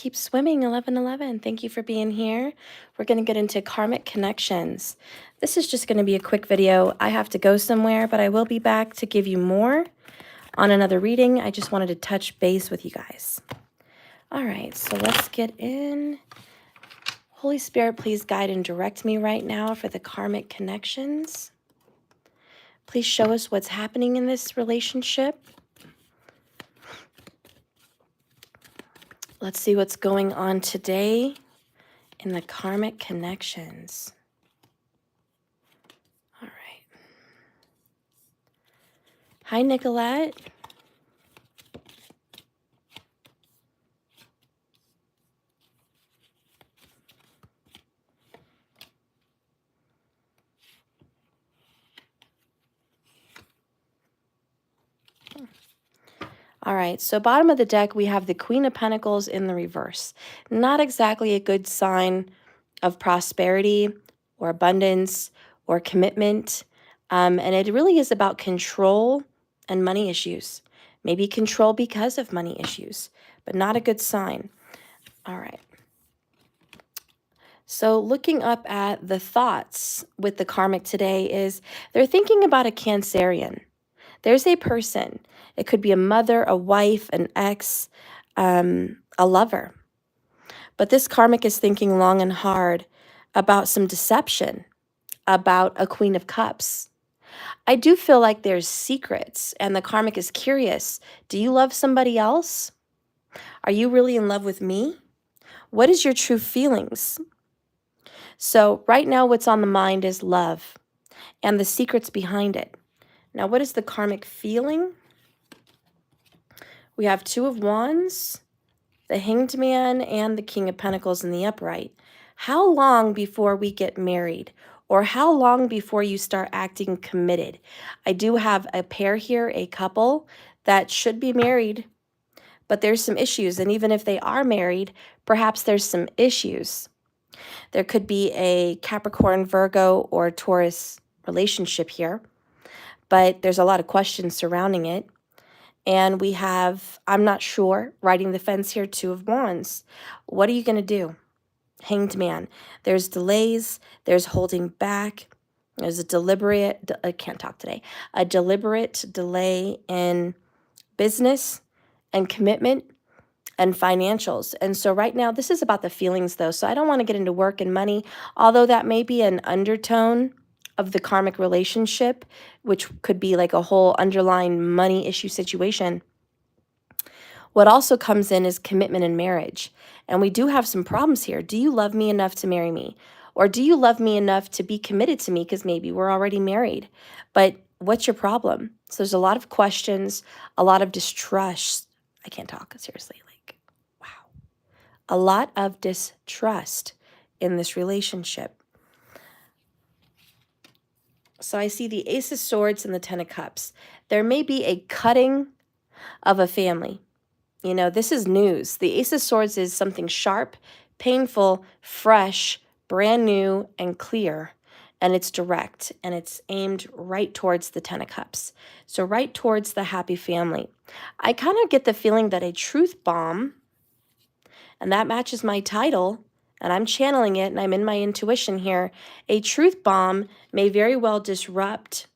keep swimming, 1111. Thank you for being here. We're going to get into karmic connections. This is just going to be a quick video. I have to go somewhere, but I will be back to give you more on another reading. I just wanted to touch base with you guys. All right, so let's get in. Holy Spirit, please guide and direct me right now for the karmic connections. Please show us what's happening in this relationship. Let's see what's going on today in the karmic connections. All right. Hi, Nicolette. All right, so bottom of the deck, we have the Queen of Pentacles in the reverse. Not exactly a good sign of prosperity or abundance or commitment. And it really is about control and money issues. Maybe control because of money issues, but not a good sign. All right. So looking up at the thoughts with the karmic today is they're thinking about a Cancerian. There's a person. It could be a mother, a wife, an ex, a lover. But this karmic is thinking long and hard about some deception, about a Queen of Cups. I do feel like there's secrets, and the karmic is curious. Do you love somebody else? Are you really in love with me? What is your true feelings? So right now what's on the mind is love and the secrets behind it. Now, what is the karmic feeling? We have Two of Wands, the Hanged Man, and the King of Pentacles in the upright. How long before we get married? Or how long before you start acting committed? I do have a pair here, a couple that should be married, but there's some issues. And even if they are married, perhaps there's some issues. There could be a Capricorn, Virgo, or Taurus relationship here, but there's a lot of questions surrounding it. And we have, I'm not sure, riding the fence here, Two of Wands. What are you going to do? Hanged Man. There's delays. There's holding back. There's a deliberate, I can't talk today, a deliberate delay in business and commitment and financials. And so right now, this is about the feelings though. So I don't want to get into work and money, although that may be an undertone of the karmic relationship, which could be like a whole underlying money issue situation. What also comes in is commitment and marriage. And we do have some problems here. Do you love me enough to marry me? Or do you love me enough to be committed to me? Because maybe we're already married. But what's your problem? So there's a lot of questions, a lot of distrust. I can't talk, seriously. Like, wow. A lot of distrust in this relationship. So I see the Ace of Swords and the Ten of Cups. There may be a cutting of a family. You know, this is news. The Ace of Swords is something sharp, painful, fresh, brand new, and clear. And it's direct, and it's aimed right towards the Ten of Cups. So right towards the happy family. I kind of get the feeling that a truth bomb, and that matches my title, and I'm channeling it, and I'm in my intuition here, a truth bomb may very well disrupt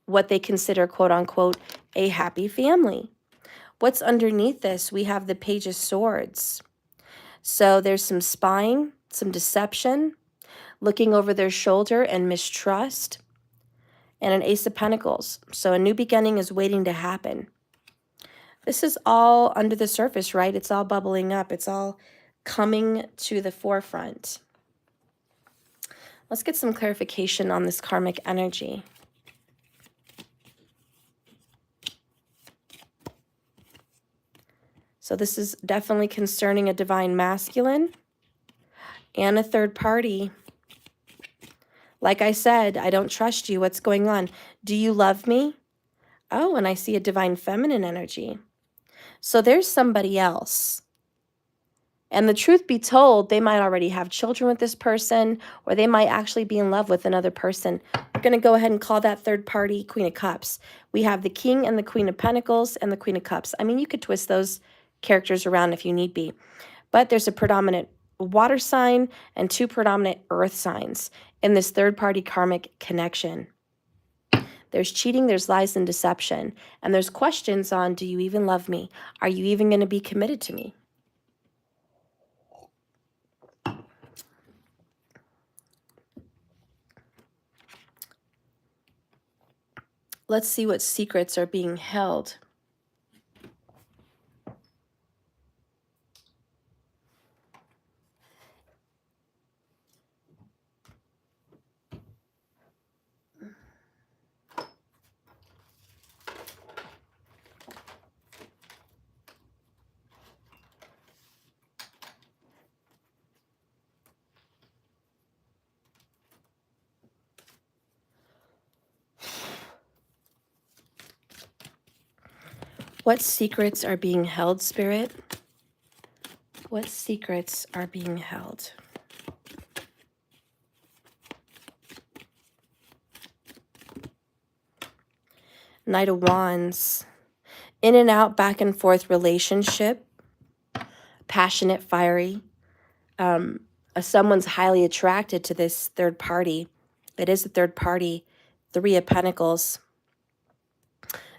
what they consider, quote unquote, a happy family. What's underneath this? We have the Page of Swords. So there's some spying, some deception, looking over their shoulder and mistrust, and an Ace of Pentacles. So a new beginning is waiting to happen. This is all under the surface, right? It's all bubbling up. It's all coming to the forefront. Let's get some clarification on this karmic energy. So this is definitely concerning a divine masculine and a third party. Like I said, I don't trust you. What's going on? Do you love me? Oh, and I see a divine feminine energy. So there's somebody else. And the truth be told, they might already have children with this person, or they might actually be in love with another person. We're going to go ahead and call that third party Queen of Cups. We have the King and the Queen of Pentacles and the Queen of Cups. I mean, you could twist those characters around if you need be. But there's a predominant water sign and 2 predominant earth signs in this third-party karmic connection. There's cheating, there's lies and deception, and there's questions on, do you even love me? Are you even going to be committed to me? Let's see what secrets are being held. What secrets are being held, Spirit? What secrets are being held? Knight of Wands. In and out, back and forth relationship. Passionate, fiery. Someone's highly attracted to this third party. It is a third party. 3 of Pentacles.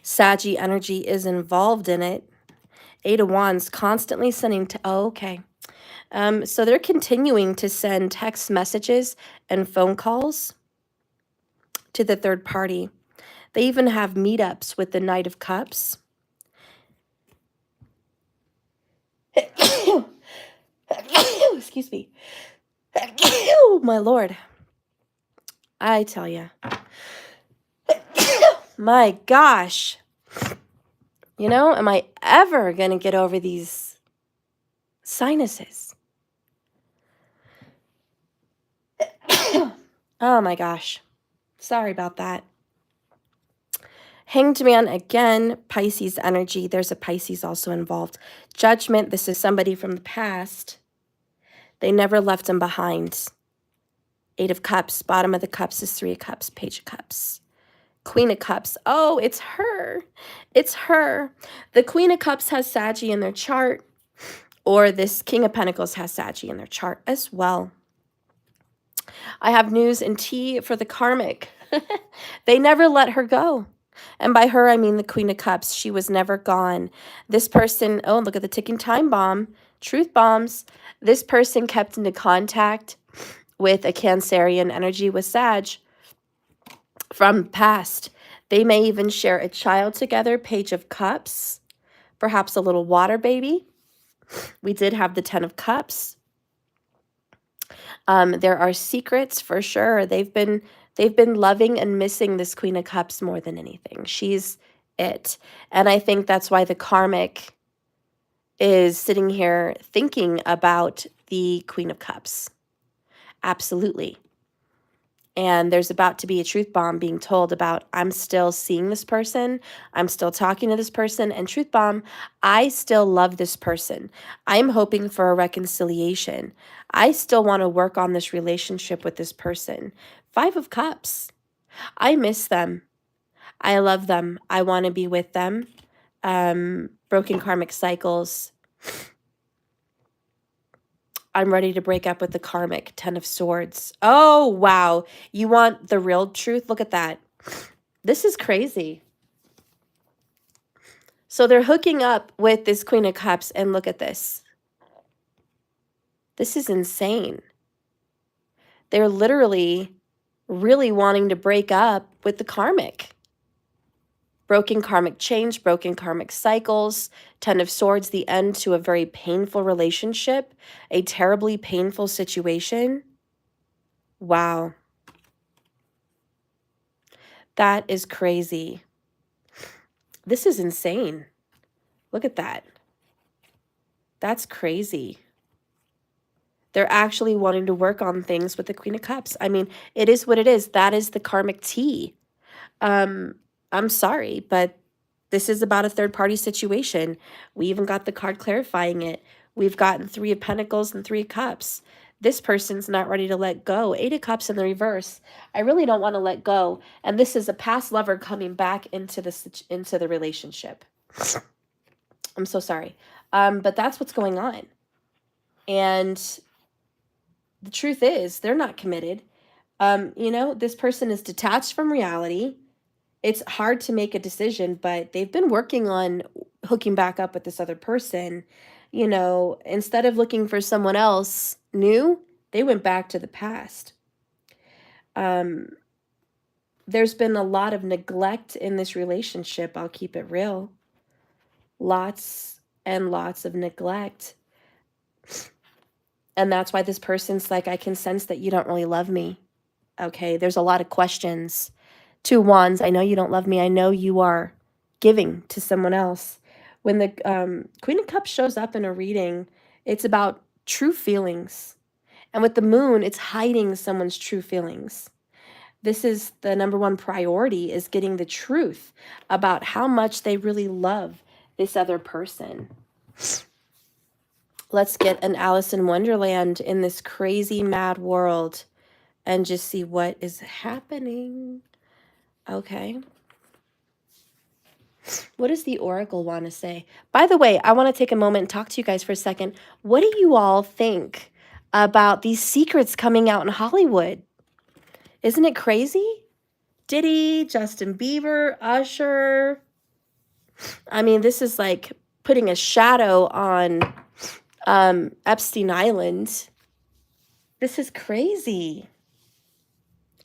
Saggy energy is involved in it. 8 of Wands, constantly sending oh, okay. So they're continuing to send text messages and phone calls to the third party. They even have meetups with the Knight of Cups. Excuse me. Oh, my Lord. I tell you. My gosh. You know, am I ever going to get over these sinuses? Oh my gosh. Sorry about that. Hanged Man again, Pisces energy. There's a Pisces also involved. Judgment, this is somebody from the past. They never left him behind. 8 of Cups, bottom of the Cups is 3 of Cups, Page of Cups. Queen of Cups, oh, it's her. It's her. The Queen of Cups has Saggy in their chart, or this King of Pentacles has Saggy in their chart as well. I have news and tea for the Karmic. They never let her go. And by her, I mean the Queen of Cups. She was never gone. This person, oh, look at the ticking time bomb. Truth bombs. This person kept into contact with a Cancerian energy with Sag from past. They may even share a child together, Page of Cups. Perhaps a little water baby. We did have the 10 of Cups. There are secrets for sure. They've been loving and missing this Queen of Cups more than anything. She's it. And I think that's why the Karmic is sitting here thinking about the Queen of Cups. Absolutely. And there's about to be a truth bomb being told about, I'm still seeing this person. I'm still talking to this person. And truth bomb, I still love this person. I'm hoping for a reconciliation. I still want to work on this relationship with this person. 5 of Cups. I miss them. I love them. I want to be with them. Broken karmic cycles. I'm ready to break up with the Karmic. 10 of Swords. Oh, wow. You want the real truth? Look at that. This is crazy. So they're hooking up with this Queen of Cups, and look at this. This is insane. They're literally really wanting to break up with the Karmic. Broken karmic change, broken karmic cycles, 10 of Swords, the end to a very painful relationship, a terribly painful situation. Wow. That is crazy. This is insane. Look at that. That's crazy. They're actually wanting to work on things with the Queen of Cups. I mean, it is what it is. That is the karmic tea. I'm sorry, but this is about a third-party situation. We even got the card clarifying it. We've gotten 3 of Pentacles and 3 of Cups. This person's not ready to let go. 8 of Cups in the reverse. I really don't want to let go. And this is a past lover coming back into the relationship. I'm so sorry. But that's what's going on. And the truth is, they're not committed. You know, this person is detached from reality. It's hard to make a decision, but they've been working on hooking back up with this other person. You know, instead of looking for someone else new, they went back to the past. There's been a lot of neglect in this relationship. I'll keep it real. Lots and lots of neglect. And that's why this person's like, I can sense that you don't really love me. Okay, there's a lot of questions. 2 wands, I know you don't love me. I know you are giving to someone else. When the Queen of Cups shows up in a reading, it's about true feelings. And with the moon, it's hiding someone's true feelings. This is the number one priority, is getting the truth about how much they really love this other person. Let's get an Alice in Wonderland in this crazy mad world and just see what is happening. Okay. What does the Oracle want to say? By the way, I want to take a moment and talk to you guys for a second. What do you all think about these secrets coming out in Hollywood? Isn't it crazy? Diddy, Justin Bieber, Usher. I mean, this is like putting a shadow on Epstein Island. This is crazy.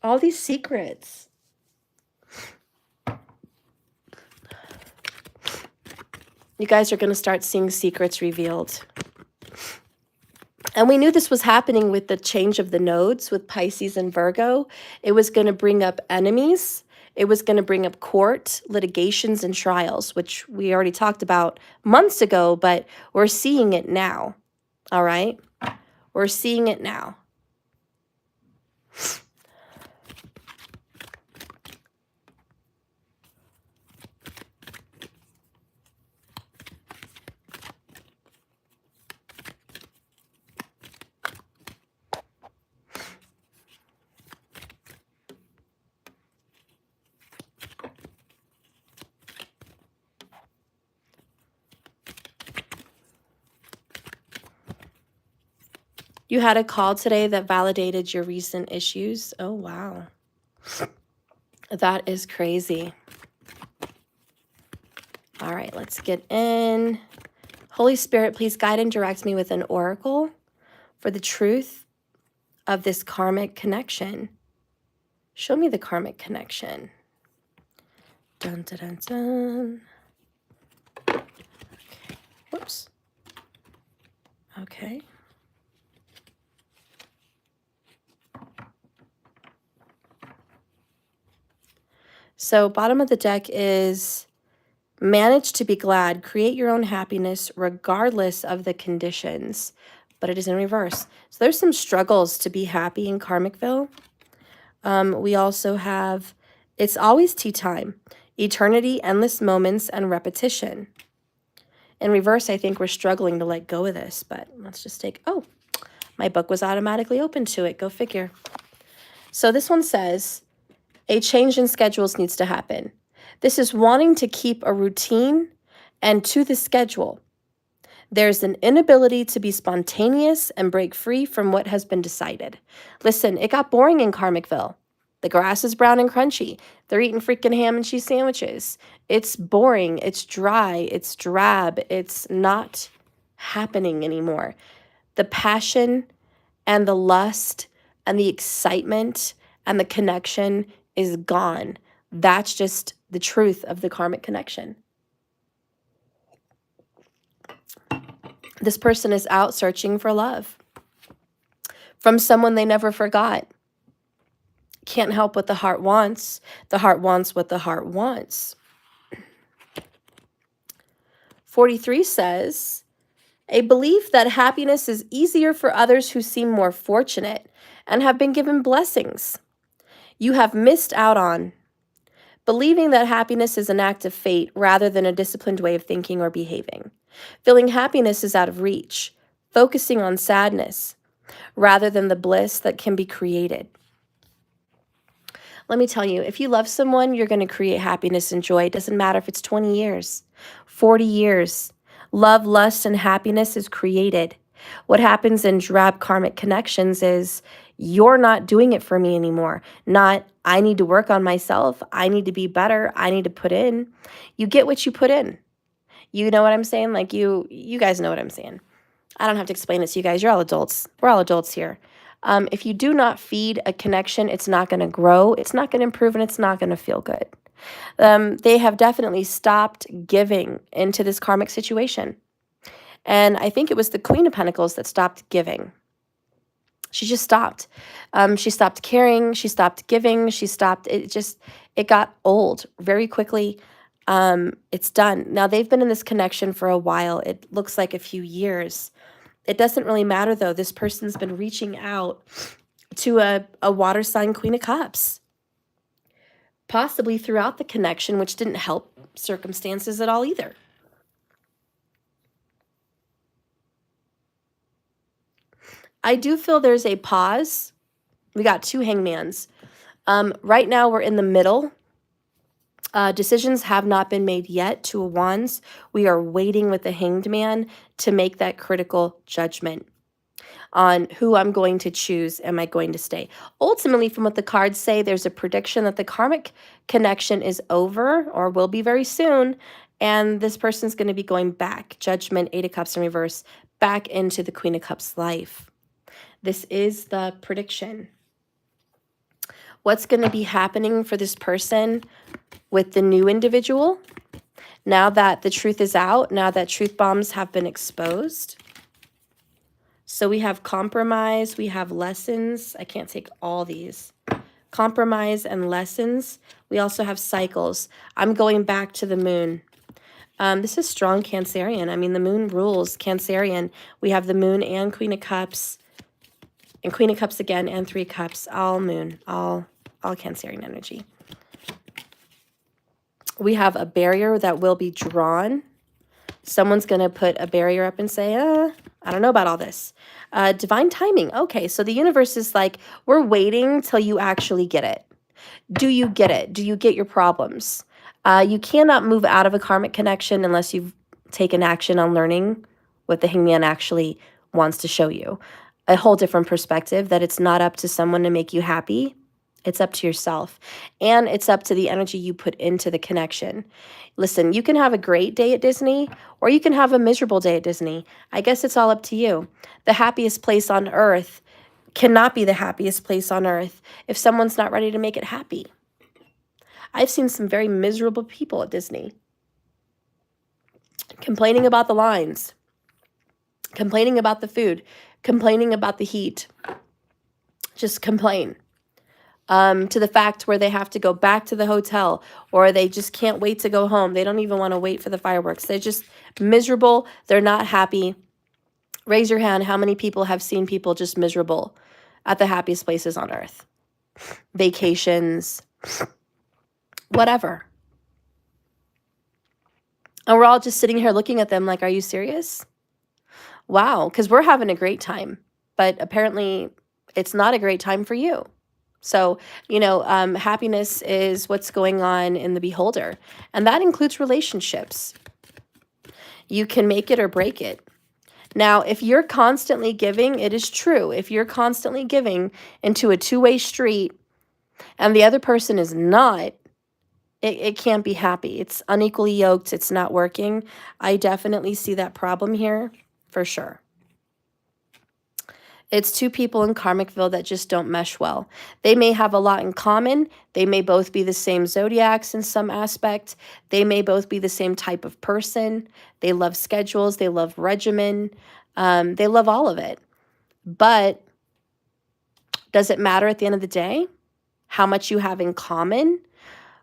All these secrets. You guys are going to start seeing secrets revealed. And we knew this was happening with the change of the nodes with Pisces and Virgo. It was going to bring up enemies. It was going to bring up court, litigations, and trials, which we already talked about months ago, but we're seeing it now. All right? We're seeing it now. You had a call today that validated your recent issues. Oh, wow. That is crazy. All right, let's get in. Holy Spirit, please guide and direct me with an oracle for the truth of this karmic connection. Show me the karmic connection. Dun, dun, dun, dun. Okay. Whoops. Okay. So bottom of the deck is manage to be glad, create your own happiness regardless of the conditions, but it is in reverse. So there's some struggles to be happy in Karmicville. We also have, it's always tea time, eternity, endless moments, and repetition. In reverse, I think we're struggling to let go of this, but let's just take, oh, my book was automatically open to it. Go figure. So this one says, a change in schedules needs to happen. This is wanting to keep a routine and to the schedule. There's an inability to be spontaneous and break free from what has been decided. Listen, it got boring in Karmicville. The grass is brown and crunchy. They're eating freaking ham and cheese sandwiches. It's boring. It's dry. It's drab. It's not happening anymore. The passion and the lust and the excitement and the connection is gone. That's just the truth of the karmic connection. This person is out searching for love from someone they never forgot. Can't help what the heart wants. The heart wants what the heart wants. 43 says, a belief that happiness is easier for others who seem more fortunate and have been given blessings you have missed out on. Believing that happiness is an act of fate rather than a disciplined way of thinking or behaving. Feeling happiness is out of reach. Focusing on sadness rather than the bliss that can be created. Let me tell you, if you love someone, you're going to create happiness and joy. It doesn't matter if it's 20 years, 40 years. Love, lust, and happiness is created. What happens in drab karmic connections is you're not doing it for me anymore. Not, I need to work on myself. I need to be better. I need to put in. You get what you put in. You know what I'm saying? Like you guys know what I'm saying. I don't have to explain it to you guys. You're all adults. We're all adults here. If you do not feed a connection, it's not going to grow, it's not going to improve, and it's not going to feel good. They have definitely stopped giving into this karmic situation. And I think it was the Queen of Pentacles that stopped giving. She just stopped. She stopped caring. She stopped giving. She stopped. It got old very quickly. It's done. Now, they've been in this connection for a while. It looks like a few years. It doesn't really matter, though. This person's been reaching out to a water sign Queen of Cups, possibly throughout the connection, which didn't help circumstances at all either. I do feel there's a pause. We got 2 hangmans. Right now, we're in the middle. Decisions have not been made yet. 2 of Wands. We are waiting with the Hanged Man to make that critical judgment on who I'm going to choose. Am I going to stay? Ultimately, from what the cards say, there's a prediction that the karmic connection is over or will be very soon. And this person's going to be going back. Judgment, 8 of Cups in reverse, back into the Queen of Cups life. This is the prediction. What's going to be happening for this person with the new individual? Now that the truth is out, now that truth bombs have been exposed. So we have compromise, we have lessons. I can't take all these. Compromise and lessons. We also have cycles. I'm going back to the moon. This is strong Cancerian. I mean, the moon rules Cancerian. We have the moon and Queen of Cups. And Queen of Cups again, and 3 Cups. All moon, all Cancerian energy. We have a barrier that will be drawn. Someone's going to put a barrier up and say, I don't know about all this. Divine timing. Okay, so the universe is like, we're waiting till you actually get it. Do you get it? Do you get your problems? You cannot move out of a karmic connection unless you've taken action on learning what the Hangman actually wants to show you. A whole different perspective, that it's not up to someone to make you happy. It's up to yourself. And it's up to the energy you put into the connection. Listen, you can have a great day at Disney, or you can have a miserable day at Disney. I guess it's all up to you. The happiest place on earth cannot be the happiest place on earth if someone's not ready to make it happy. I've seen some very miserable people at Disney complaining about the lines, complaining about the food, complaining about the heat. Just complain. To the fact where they have to go back to the hotel, or they just can't wait to go home. They don't even want to wait for the fireworks. They're just miserable. They're not happy. Raise your hand. How many people have seen people just miserable at the happiest places on earth? Vacations, whatever. And we're all just sitting here looking at them like, are you serious? Wow, because we're having a great time. But apparently it's not a great time for you. So, happiness is what's going on in the beholder. And that includes relationships. You can make it or break it. Now, if you're constantly giving, it is true. If you're constantly giving into a 2-way street and the other person is not, it can't be happy. It's unequally yoked. It's not working. I definitely see that problem here for sure. It's 2 people in Karmicville that just don't mesh well. They may have a lot in common. They may both be the same zodiacs in some aspect. They may both be the same type of person. They love schedules. They love regimen. They love all of it. But does it matter at the end of the day how much you have in common?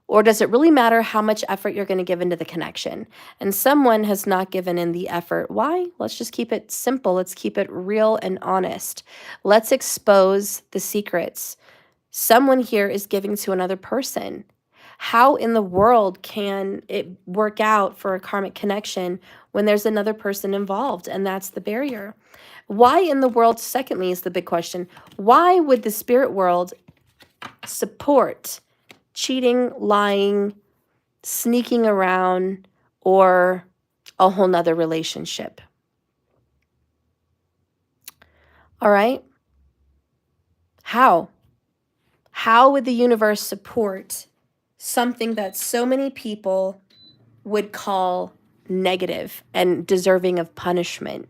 Or does it really matter how much effort you're going to give into the connection? And someone has not given in the effort. Why? Let's just keep it simple. Let's keep it real and honest. Let's expose the secrets. Someone here is giving to another person. How in the world can it work out for a karmic connection when there's another person involved? And that's the barrier. Why in the world, secondly, is the big question. Why would the spirit world support cheating, lying, sneaking around, or a whole nother relationship? All right? How? How would the universe support something that so many people would call negative and deserving of punishment?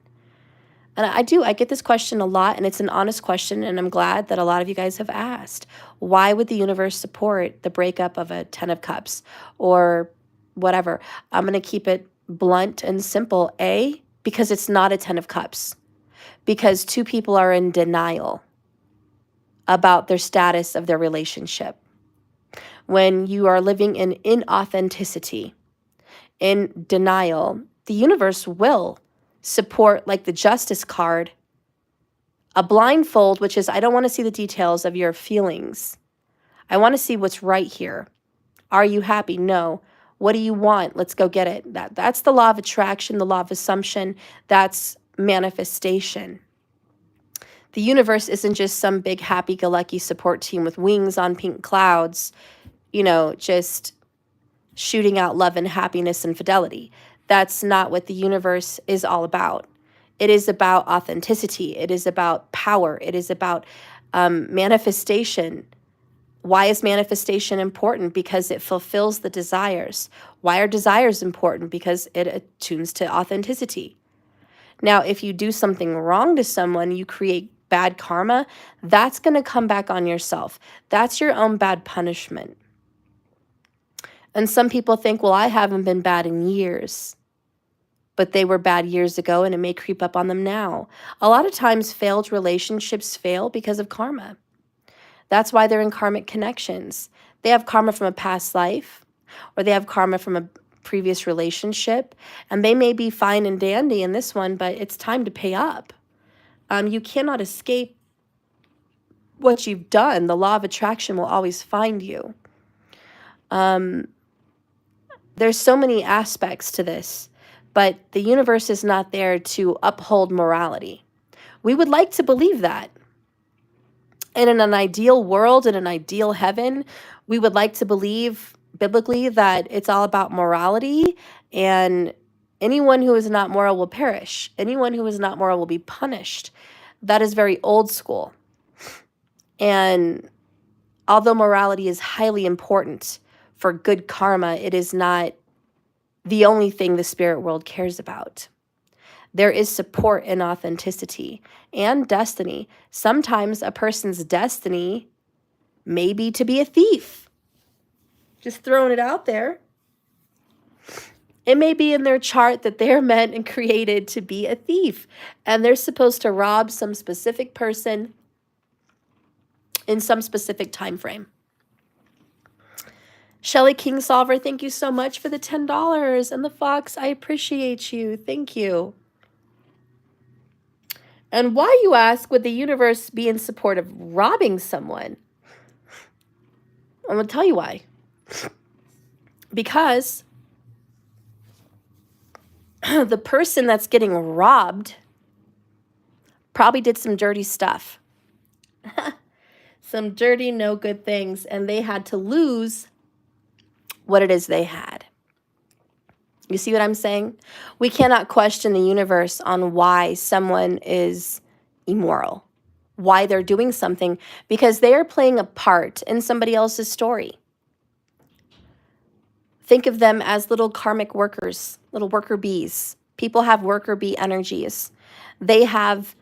And I get this question a lot, and it's an honest question, and I'm glad that a lot of you guys have asked. Why would the universe support the breakup of a 10 of cups or whatever? I'm going to keep it blunt and simple. A, because it's not a 10 of cups, because two people are in denial about their status of their relationship. When you are living in inauthenticity, in denial, the universe will support, like the justice card, a blindfold, which is, I don't want to see the details of your feelings. I want to see what's right here. Are you happy? No. What do you want? Let's go get it. That's the law of attraction, the law of assumption. That's manifestation. The universe isn't just some big happy-go-lucky support team with wings on pink clouds, just shooting out love and happiness and fidelity. That's not what the universe is all about. It is about authenticity. It is about power. It is about manifestation. Why is manifestation important? Because it fulfills the desires. Why are desires important? Because it attunes to authenticity. Now, if you do something wrong to someone, you create bad karma, that's going to come back on yourself. That's your own bad punishment. And some people think, well, I haven't been bad in years, but they were bad years ago and it may creep up on them now. A lot of times failed relationships fail because of karma. That's why they're in karmic connections. They have karma from a past life, or they have karma from a previous relationship, and they may be fine and dandy in this one, but it's time to pay up. You cannot escape what you've done. The law of attraction will always find you. There's so many aspects to this, but the universe is not there to uphold morality. We would like to believe that. And in an ideal world, in an ideal heaven, we would like to believe biblically that it's all about morality, and anyone who is not moral will perish. Anyone who is not moral will be punished. That is very old school. And although morality is highly important for good karma, it is not the only thing the spirit world cares about. There is support in authenticity and destiny. Sometimes a person's destiny may be to be a thief. Just throwing it out there. It may be in their chart that they're meant and created to be a thief, and they're supposed to rob some specific person in some specific time frame. Shelly Kingsolver, thank you so much for the $10. And the Fox, I appreciate you. Thank you. And why, you ask, would the universe be in support of robbing someone? I'm going to tell you why. Because the person that's getting robbed probably did some dirty stuff. Some dirty, no good things, and they had to lose what it is they had. You see what I'm saying? We cannot question the universe on why someone is immoral, why they're doing something, because they are playing a part in somebody else's story. Think of them as little karmic workers, little worker bees. People have worker bee energies. They have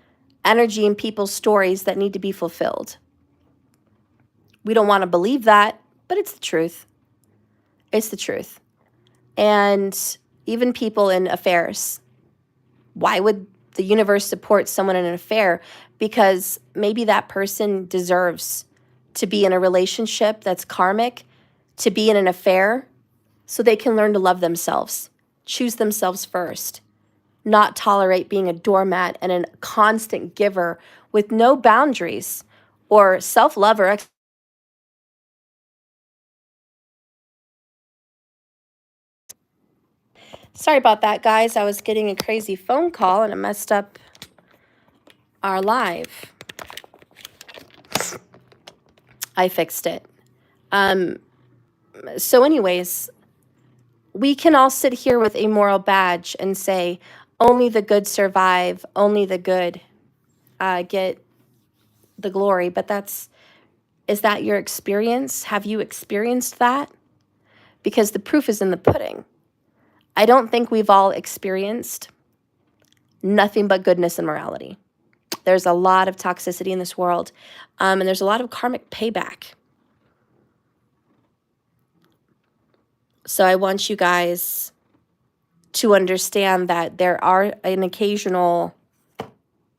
energy in people's stories that need to be fulfilled. We don't want to believe that, but it's the truth. It's the truth. And even people in affairs. Why would the universe support someone in an affair? Because maybe that person deserves to be in a relationship that's karmic, to be in an affair, so they can learn to love themselves, choose themselves first, not tolerate being a doormat and a constant giver with no boundaries or self-love or Sorry about that, guys. I was getting a crazy phone call and it messed up our live. I fixed it. So anyways, we can all sit here with a moral badge and say, only the good survive, only the good. get the glory, but is that your experience? Have you experienced that? Because the proof is in the pudding. I don't think we've all experienced nothing but goodness and morality. There's a lot of toxicity in this world, and there's a lot of karmic payback. So I want you guys to understand that there are an occasional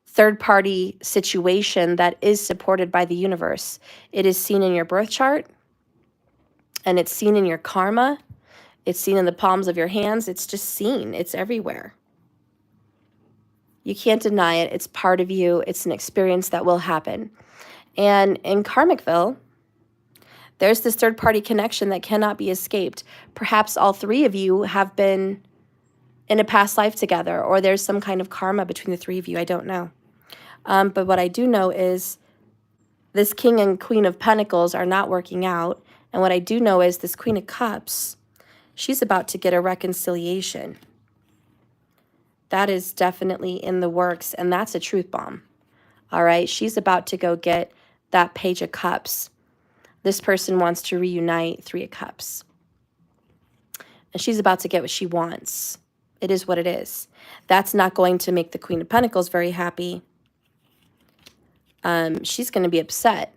third-party situation that is supported by the universe. It is seen in your birth chart, and it's seen in your karma. It's seen in the palms of your hands. It's just seen. It's everywhere. You can't deny it. It's part of you. It's an experience that will happen. And in Karmicville, there's this third-party connection that cannot be escaped. Perhaps all three of you have been in a past life together, or there's some kind of karma between the three of you. I don't know. But what I do know is this King and Queen of Pentacles are not working out. And what I do know is this Queen of Cups, she's about to get a reconciliation. That is definitely in the works, and that's a truth bomb. All right, she's about to go get that Page of Cups. This person wants to reunite Three of Cups. And she's about to get what she wants. It is what it is. That's not going to make the Queen of Pentacles very happy. She's going to be upset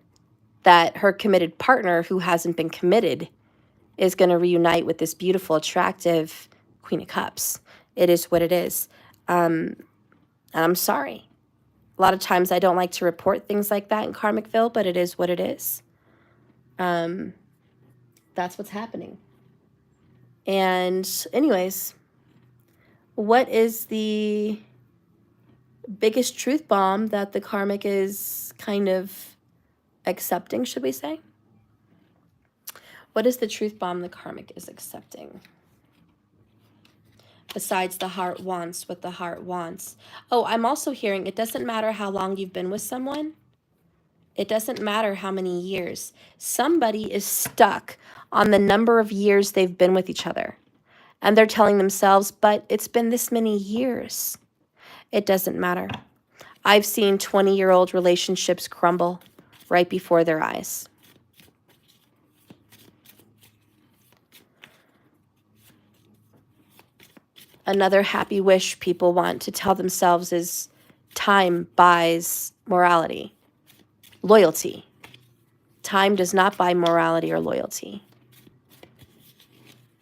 that her committed partner, who hasn't been committed, is going to reunite with this beautiful, attractive Queen of Cups. It is what it is. And I'm sorry. A lot of times I don't like to report things like that in Karmicville, but it is what it is. That's what's happening. And anyways, what is the biggest truth bomb that the karmic is kind of accepting, should we say? What is the truth bomb the karmic is accepting? Besides the heart wants what the heart wants. Oh, I'm also hearing it doesn't matter how long you've been with someone. It doesn't matter how many years. Somebody is stuck on the number of years they've been with each other. And they're telling themselves, but it's been this many years. It doesn't matter. I've seen 20-year-old relationships crumble right before their eyes. Another happy wish people want to tell themselves is time buys morality, loyalty. Time does not buy morality or loyalty.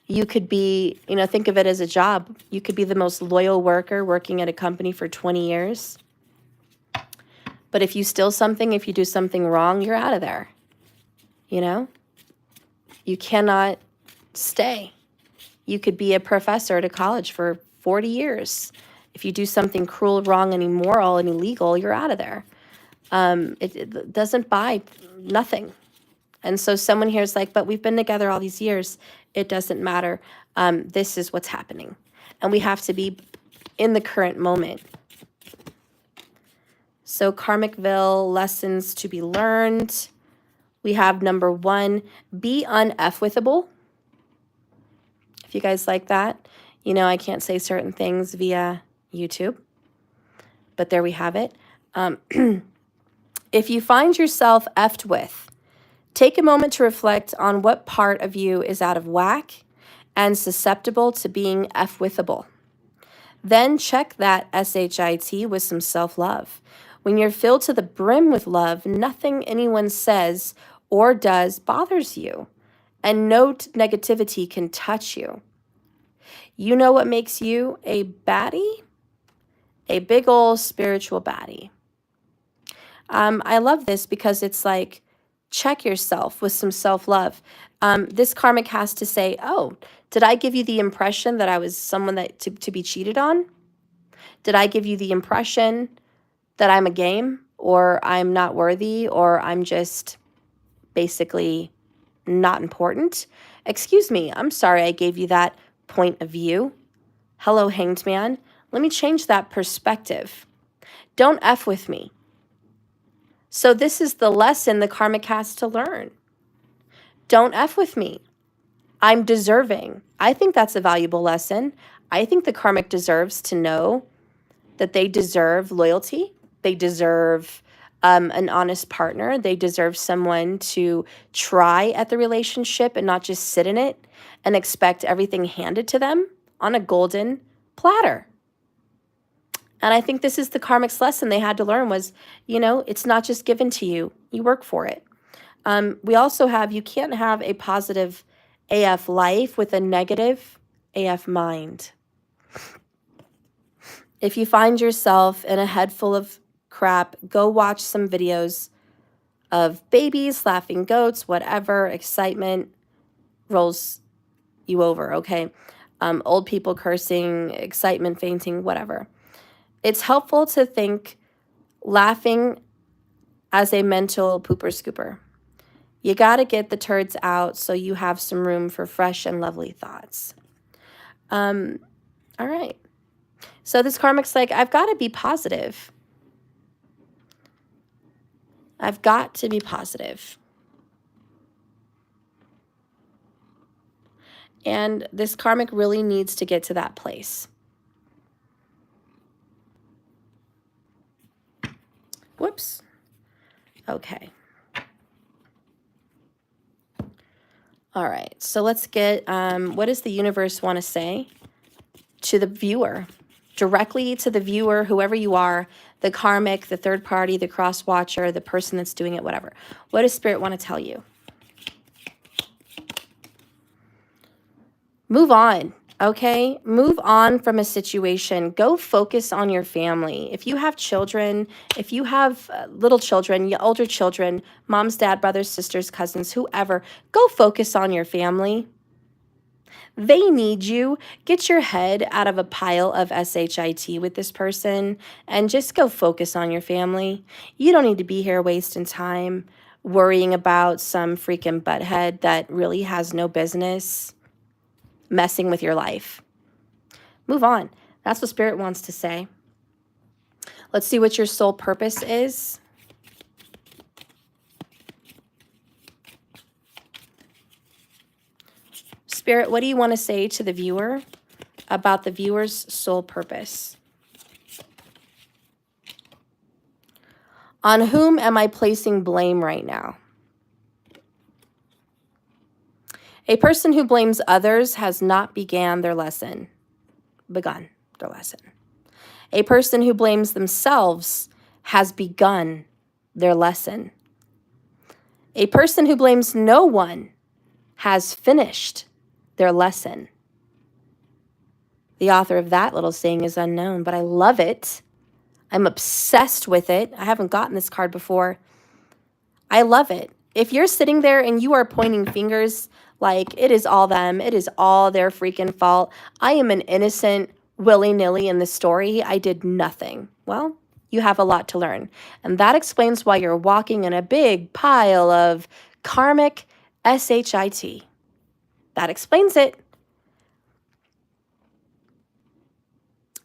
You could be, think of it as a job. You could be the most loyal worker working at a company for 20 years. But if you steal something, if you do something wrong, you're out of there. You cannot stay. You could be a professor at a college for 40 years. If you do something cruel, wrong, and immoral and illegal, you're out of there. It doesn't buy nothing. And so someone here is like, but we've been together all these years. It doesn't matter. This is what's happening. And we have to be in the current moment. So Karmicville, lessons to be learned. We have number 1, be un-F-withable. If you guys like that, I can't say certain things via YouTube. But there we have it. If you find yourself effed with, take a moment to reflect on what part of you is out of whack and susceptible to being F-withable. Then check that SHIT with some self-love. When you're filled to the brim with love, nothing anyone says or does bothers you, and no negativity can touch you. You know what makes you a baddie? A big old spiritual baddie. I love this because it's like, check yourself with some self-love. This karmic has to say, oh, did I give you the impression that I was someone that to be cheated on? Did I give you the impression that I'm a game, or I'm not worthy, or I'm just basically not important? Excuse me, I'm sorry I gave you that point of view. Hello, Hanged Man. Let me change that perspective. Don't F with me. So this is the lesson the karmic has to learn. Don't F with me. I'm deserving. I think that's a valuable lesson. I think the karmic deserves to know that they deserve loyalty They deserve an honest partner. They deserve someone to try at the relationship and not just sit in it and expect everything handed to them on a golden platter. And I think this is the karmic's lesson they had to learn was, you know, it's not just given to you. You work for it. We also have, you can't have a positive AF life with a negative AF mind. If you find yourself in a head full of crap, go watch some videos of babies, laughing goats, whatever, excitement rolls you over, okay? Old people cursing, excitement, fainting, whatever. It's helpful to think laughing as a mental pooper scooper. You got to get the turds out so you have some room for fresh and lovely thoughts. All right. So this karmic's like, I've got to be positive. I've got to be positive. And this karmic really needs to get to that place. Whoops. Okay. All right. So let's get, what does the universe want to say to the viewer? Directly to the viewer, whoever you are, the karmic, the third party, the cross watcher, the person that's doing it, whatever. What does Spirit want to tell you? Move on, okay? Move on from a situation. Go focus on your family. If you have children, if you have little children, older children, moms, dad, brothers, sisters, cousins, whoever, go focus on your family. They need you. Get your head out of a pile of SHIT with this person and just go focus on your family. You don't need to be here wasting time worrying about some freaking butthead that really has no business messing with your life. Move on. That's what Spirit wants to say. Let's see what your soul purpose is. Spirit, what do you want to say to the viewer about the viewer's soul purpose? On whom am I placing blame right now? A person who blames others has not begun their lesson. A person who blames themselves has begun their lesson. A person who blames no one has finished their lesson. The author of that little saying is unknown, but I love it. I'm obsessed with it. I haven't gotten this card before. I love it. If you're sitting there and you are pointing fingers like it is all them, it is all their freaking fault, I am an innocent willy-nilly in this story, I did nothing. Well, you have a lot to learn. And that explains why you're walking in a big pile of karmic SHIT. That explains it.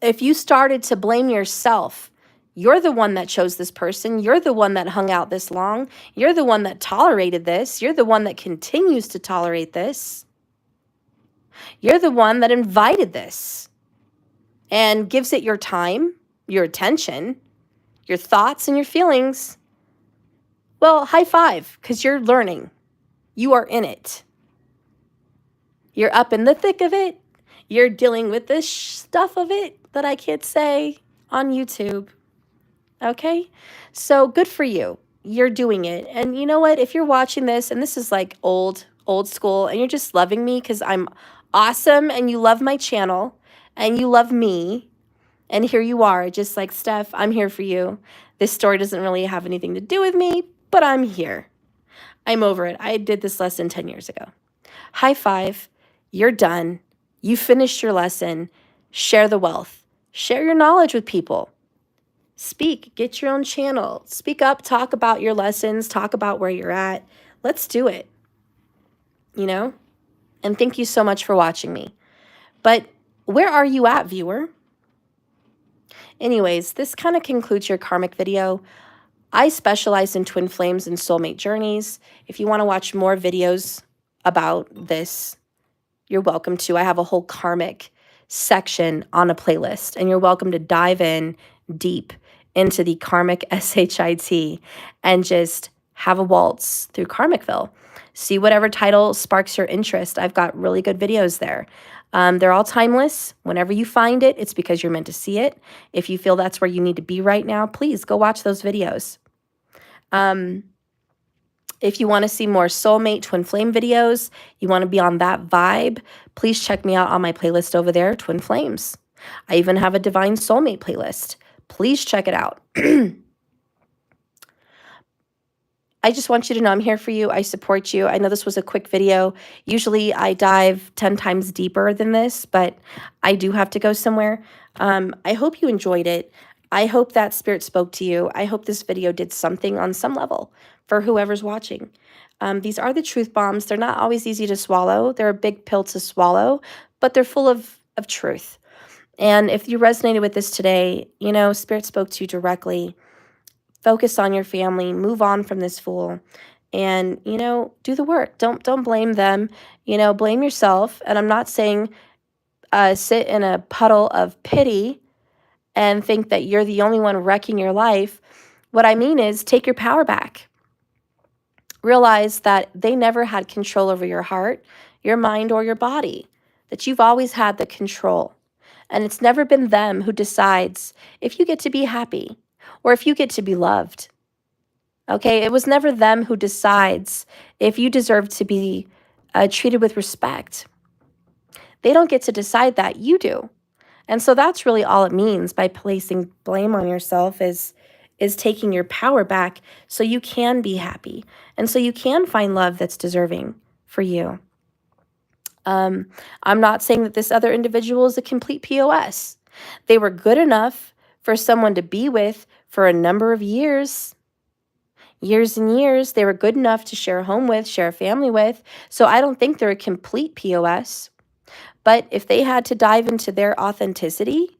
If you started to blame yourself, you're the one that chose this person. You're the one that hung out this long. You're the one that tolerated this. You're the one that continues to tolerate this. You're the one that invited this and gives it your time, your attention, your thoughts, and your feelings. Well, high five, because you're learning. You are in it. You're up in the thick of it. You're dealing with this stuff of it that I can't say on YouTube. Okay? So good for you. You're doing it. And you know what? If you're watching this, and this is like old school, and you're just loving me because I'm awesome and you love my channel and you love me, and here you are, just like, Steph, I'm here for you. This story doesn't really have anything to do with me, but I'm here. I'm over it. I did this lesson 10 years ago. High five. You're done. You finished your lesson. Share the wealth. Share your knowledge with people. Speak. Get your own channel. Speak up. Talk about your lessons. Talk about where you're at. Let's do it. You know? And thank you so much for watching me. But where are you at, viewer? Anyways, this kind of concludes your karmic video. I specialize in twin flames and soulmate journeys. If you want to watch more videos about this, you're welcome to. I have a whole karmic section on a playlist, and you're welcome to dive in deep into the Karmic SHIT and just have a waltz through Karmicville. See whatever title sparks your interest. I've got really good videos there. They're all timeless. Whenever you find it, it's because you're meant to see it. If you feel that's where you need to be right now, please go watch those videos. If you want to see more soulmate twin flame videos, you want to be on that vibe, please check me out on my playlist over there, Twin Flames. I even have a divine soulmate playlist. Please check it out. I just want you to know I'm here for you. I support you. I know this was a quick video. Usually I dive 10 times deeper than this, but I do have to go somewhere. I hope you enjoyed it. I hope that spirit spoke to you. I hope this video did something on some level for whoever's watching. These are the truth bombs. They're not always easy to swallow. They're a big pill to swallow, but they're full of truth. And if you resonated with this today, you know, spirit spoke to you directly. Focus on your family, move on from this fool, and, you know, do the work. Don't blame them, you know, blame yourself. And I'm not saying sit in a puddle of pity and think that you're the only one wrecking your life. What I mean is take your power back. Realize that they never had control over your heart, your mind, or your body, that you've always had the control. And it's never been them who decides if you get to be happy or if you get to be loved. Okay, it was never them who decides if you deserve to be treated with respect. They don't get to decide that, you do. And so that's really all it means by placing blame on yourself is taking your power back so you can be happy and so you can find love that's deserving for you. I'm not saying that this other individual is a complete POS. They were good enough for someone to be with for a number of years. Years and years. They were good enough to share a home with, share a family with. So I don't think they're a complete POS. But if they had to dive into their authenticity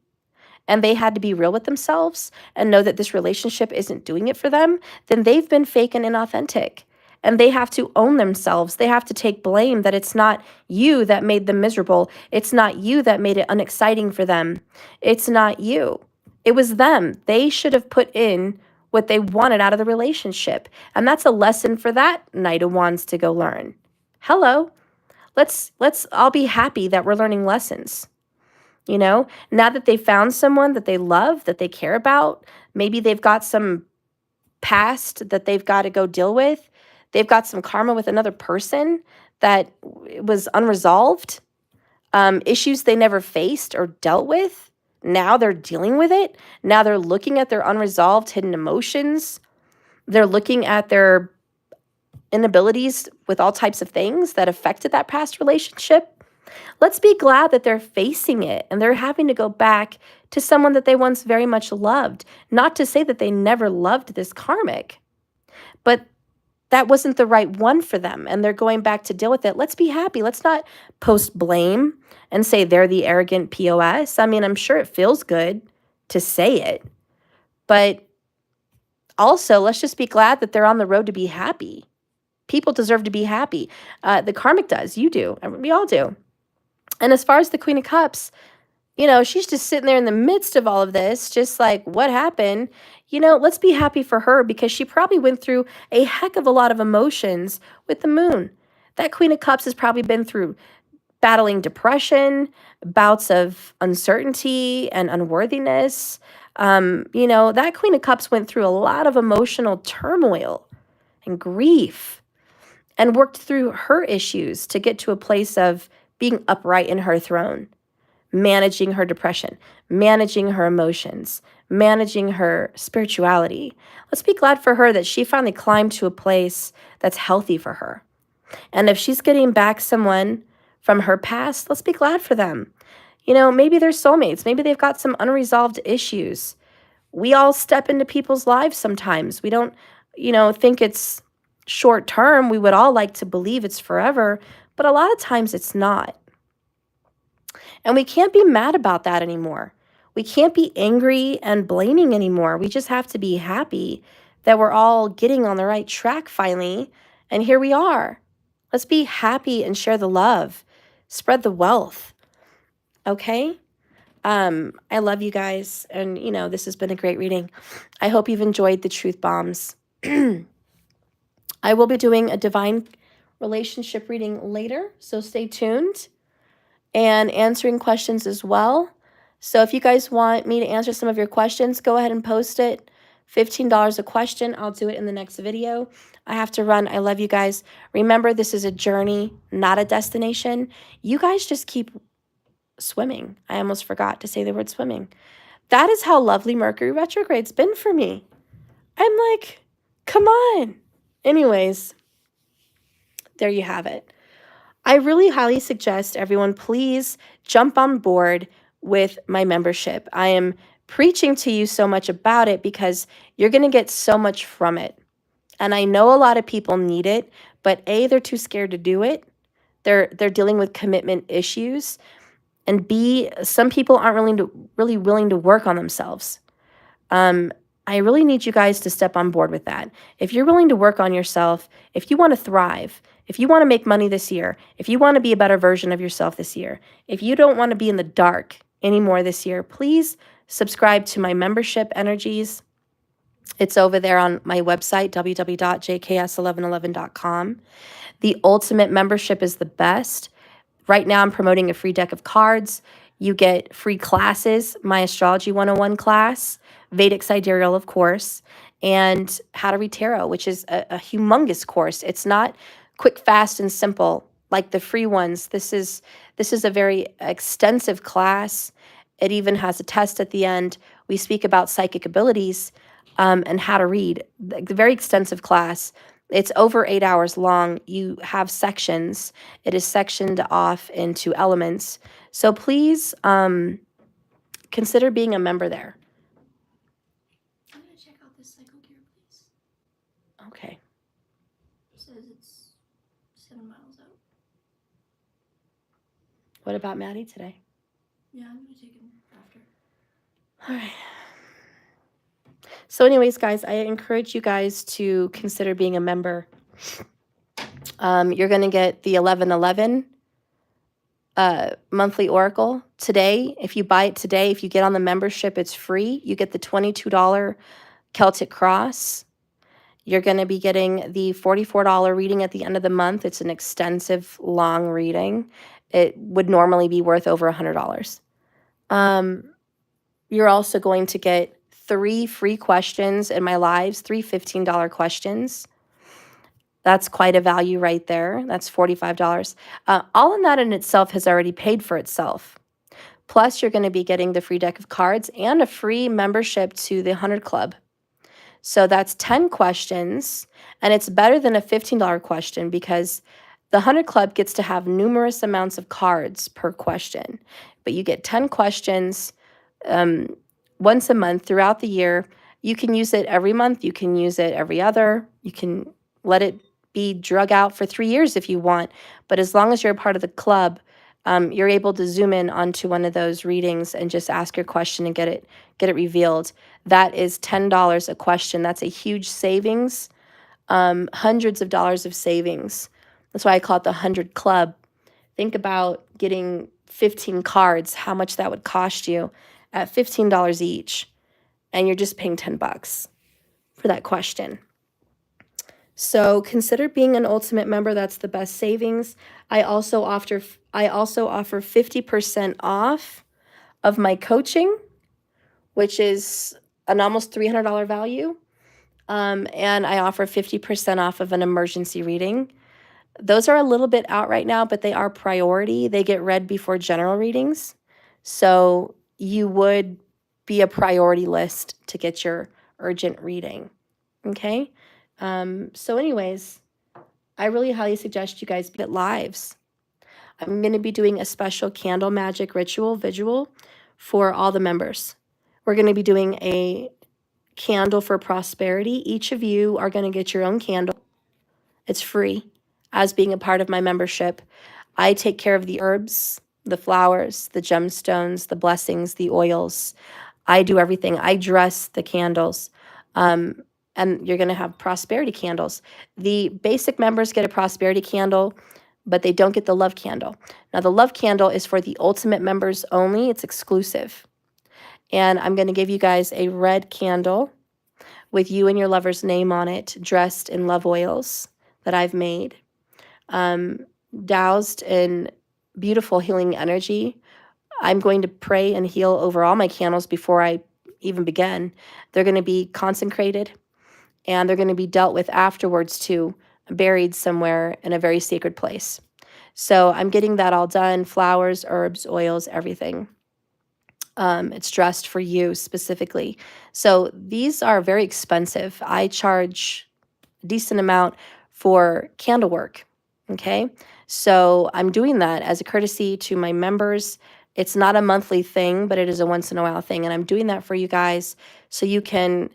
and they had to be real with themselves and know that this relationship isn't doing it for them, then they've been fake and inauthentic. And they have to own themselves. They have to take blame that it's not you that made them miserable. It's not you that made it unexciting for them. It's not you. It was them. They should have put in what they wanted out of the relationship. And that's a lesson for that Knight of Wands to go learn. Hello. Let's all be happy that we're learning lessons. You know, now that they found someone that they love, that they care about, maybe they've got some past that they've got to go deal with. They've got some karma with another person that was unresolved, issues they never faced or dealt with. Now they're dealing with it. Now they're looking at their unresolved hidden emotions. They're looking at their inabilities with all types of things that affected that past relationship. Let's be glad that they're facing it and they're having to go back to someone that they once very much loved. Not to say that they never loved this karmic, but that wasn't the right one for them and they're going back to deal with it. Let's be happy. Let's not post blame and say they're the arrogant POS. I mean, I'm sure it feels good to say it, but also let's just be glad that they're on the road to be happy. People deserve to be happy. The karmic does. You do. We all do. And as far as the Queen of Cups, you know, she's just sitting there in the midst of all of this, just like, what happened? You know, let's be happy for her because she probably went through a heck of a lot of emotions with the moon. That Queen of Cups has probably been through battling depression, bouts of uncertainty and unworthiness. You know, that Queen of Cups went through a lot of emotional turmoil and grief and worked through her issues to get to a place of being upright in her throne, managing her depression, managing her emotions, managing her spirituality. Let's be glad for her that she finally climbed to a place that's healthy for her. And if she's getting back someone from her past, let's be glad for them. You know, maybe they're soulmates. Maybe they've got some unresolved issues. We all step into people's lives sometimes. We don't, you know, think it's short term. We would all like to believe it's forever, but a lot of times it's not. And we can't be mad about that anymore. We can't be angry and blaming anymore. We just have to be happy that we're all getting on the right track finally. And here we are. Let's be happy and share the love. Spread the wealth. Okay? I love you guys. And, this has been a great reading. I hope you've enjoyed the truth bombs. I will be doing a divine relationship reading later, so stay tuned, and answering questions as well. So if you guys want me to answer some of your questions, go ahead and post it. $15 a question. I'll do it in the next video. I have to run. I love you guys. Remember, this is a journey, not a destination. You guys just keep swimming. I almost forgot to say the word swimming. That is how lovely Mercury retrograde's been for me. I'm like, come on. Anyways, there you have it. I really highly suggest everyone please jump on board with my membership. I am preaching to you so much about it because you're going to get so much from it. And I know a lot of people need it, but A, they're too scared to do it. They're dealing with commitment issues. And B, some people aren't really willing to work on themselves. I really need you guys to step on board with that. If you're willing to work on yourself, if you want to thrive, if you want to make money this year, if you want to be a better version of yourself this year, if you don't want to be in the dark anymore this year, please subscribe to my membership energies. It's over there on my website, www.jks1111.com. The ultimate membership is the best. Right now, I'm promoting a free deck of cards. You get free classes, my Astrology 101 class, Vedic Sidereal, of course, and How to Read Tarot, which is a humongous course. It's not quick, fast, and simple like the free ones. This is a very extensive class. It even has a test at the end. We speak about psychic abilities and how to read. The very extensive class. It's over 8 hours long. You have sections. It is sectioned off into elements. So please consider being a member there. I'm going to check out this cycle gear, please. Okay. It says it's 7 miles out. What about Maddie today? Yeah, I'm going to take him after. All right. So anyways, guys, I encourage you guys to consider being a member. You're going to get the 1111 monthly oracle today. If you buy it today, if you get on the membership, it's free. You get the $22 Celtic Cross. You're going to be getting the $44 reading at the end of the month. It's an extensive, long reading. It would normally be worth over $100. You're also going to get 3 free questions in my lives, 3 $15 questions. That's quite a value right there. That's $45. All in that in itself has already paid for itself. Plus, you're going to be getting the free deck of cards and a free membership to the 100 Club. So that's 10 questions, and it's better than a $15 question because the 100 Club gets to have numerous amounts of cards per question. But you get 10 questions once a month throughout the year. You can use it every month. You can use it every other. You can let it be drug out for 3 years if you want. But as long as you're a part of the club, you're able to zoom in onto one of those readings and just ask your question and get it revealed. That is $10 a question. That's a huge savings, hundreds of dollars of savings. That's why I call it the 100 Club. Think about getting 15 cards, how much that would cost you at $15 each, and you're just paying $10 for that question. So consider being an ultimate member. That's the best savings. I also offer 50% off of my coaching, which is an almost $300 value. And I offer 50% off of an emergency reading. Those are a little bit out right now, but they are priority. They get read before general readings. So you would be a priority list to get your urgent reading. Okay? So anyways, I really highly suggest you guys get lives. I'm going to be doing a special candle magic ritual visual for all the members. We're going to be doing a candle for prosperity. Each of you are going to get your own candle. It's free as being a part of my membership. I take care of the herbs, the flowers, the gemstones, the blessings, the oils. I do everything. I dress the candles. And you're going to have prosperity candles. The basic members get a prosperity candle. but they don't get the love candle. Now, the love candle is for the ultimate members only. It's exclusive. And I'm going to give you guys a red candle with you and your lover's name on it, dressed in love oils that I've made, doused in beautiful healing energy. I'm going to pray and heal over all my candles before I even begin. They're going to be consecrated, and they're going to be dealt with afterwards too, buried somewhere in a very sacred place. So I'm getting that all done, flowers, herbs, oils, everything. It's dressed for you specifically. So these are very expensive. I charge a decent amount for candle work, okay? So I'm doing that as a courtesy to my members. It's not a monthly thing, but it is a once in a while thing. And I'm doing that for you guys so you can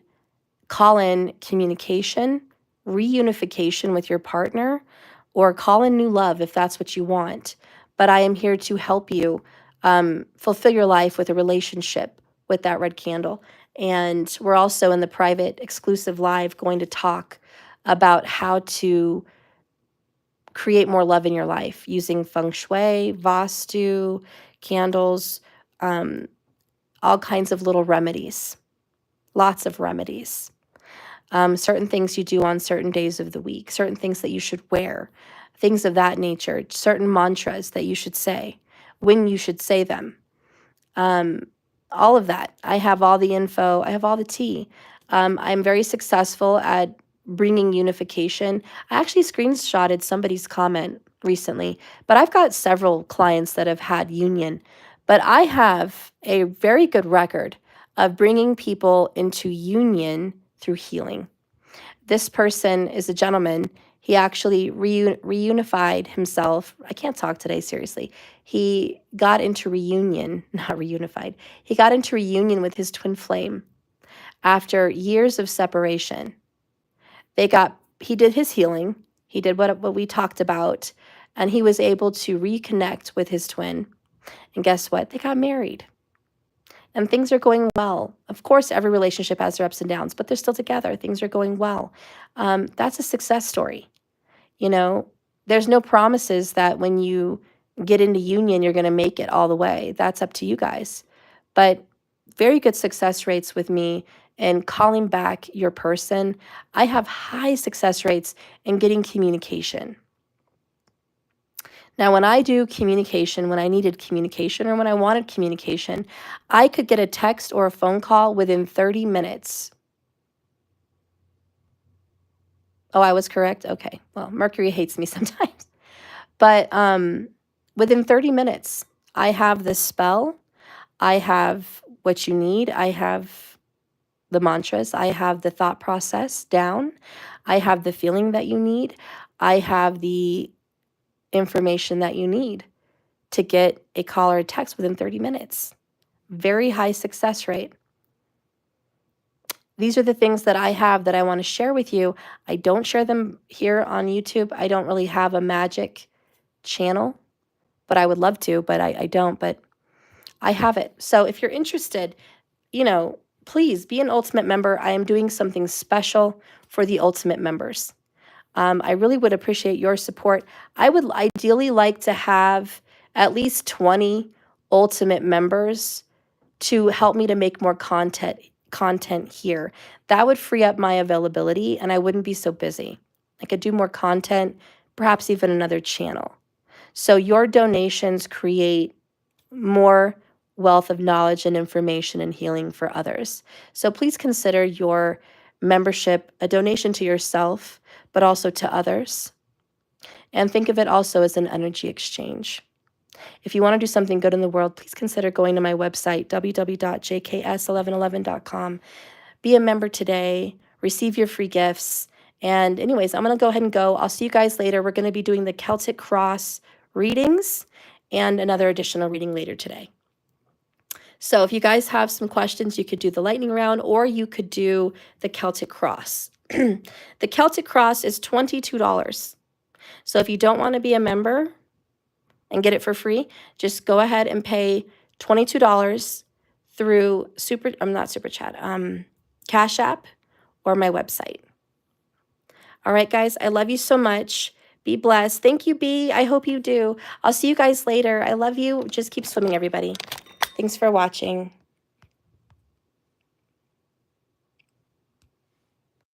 call in communication, reunification with your partner, or call in new love if that's what you want. But I am here to help you fulfill your life with a relationship with that red candle. And we're also in the private exclusive live going to talk about how to create more love in your life using feng shui, vastu, candles, all kinds of little remedies, lots of remedies. Certain things you do on certain days of the week, certain things that you should wear, things of that nature, certain mantras that you should say, when you should say them. All of that. I have all the info. I have all the tea. I'm very successful at bringing unification. I actually screenshotted somebody's comment recently, but I've got several clients that have had union. But I have a very good record of bringing people into union through healing. This person is a gentleman. He actually reunified himself. I can't talk today, seriously. He got into reunion, not reunified. He got into reunion with his twin flame after years of separation. He did his healing. He did what we talked about, and he was able to reconnect with his twin. And guess what? They got married. And things are going well. Of course, every relationship has their ups and downs, but they're still together. Things are going well. That's a success story. You know, there's no promises that when you get into union, you're going to make it all the way. That's up to you guys. But very good success rates with me in calling back your person. I have high success rates in getting communication. Now, when I do communication, when I needed communication or when I wanted communication, I could get a text or a phone call within 30 minutes. Oh, I was correct? Okay. Well, Mercury hates me sometimes. But within 30 minutes, I have the spell. I have what you need. I have the mantras. I have the thought process down. I have the feeling that you need. I have the information that you need to get a call or a text within 30 minutes. Very high success rate. These are the things that I have that I want to share with you. I don't share them here on YouTube. I don't really have a magic channel, but I would love to, but I don't, but I have it. So if you're interested, please be an Ultimate member. I am doing something special for the Ultimate members. I really would appreciate your support. I would ideally like to have at least 20 Ultimate members to help me to make more content here. That would free up my availability and I wouldn't be so busy. I could do more content, perhaps even another channel. So your donations create more wealth of knowledge and information and healing for others. So please consider your membership a donation to yourself, but also to others. And think of it also as an energy exchange. If you want to do something good in the world, please consider going to my website, www.jks1111.com. Be a member today, receive your free gifts. And anyways, I'm going to go ahead and go. I'll see you guys later. We're going to be doing the Celtic Cross readings and another additional reading later today. So if you guys have some questions, you could do the lightning round or you could do the Celtic Cross. The Celtic Cross is $22. So if you don't want to be a member and get it for free, just go ahead and pay $22 through Cash App or my website. All right, guys, I love you so much. Be blessed. Thank you, B. I hope you do. I'll see you guys later. I love you. Just keep swimming, everybody. Thanks for watching.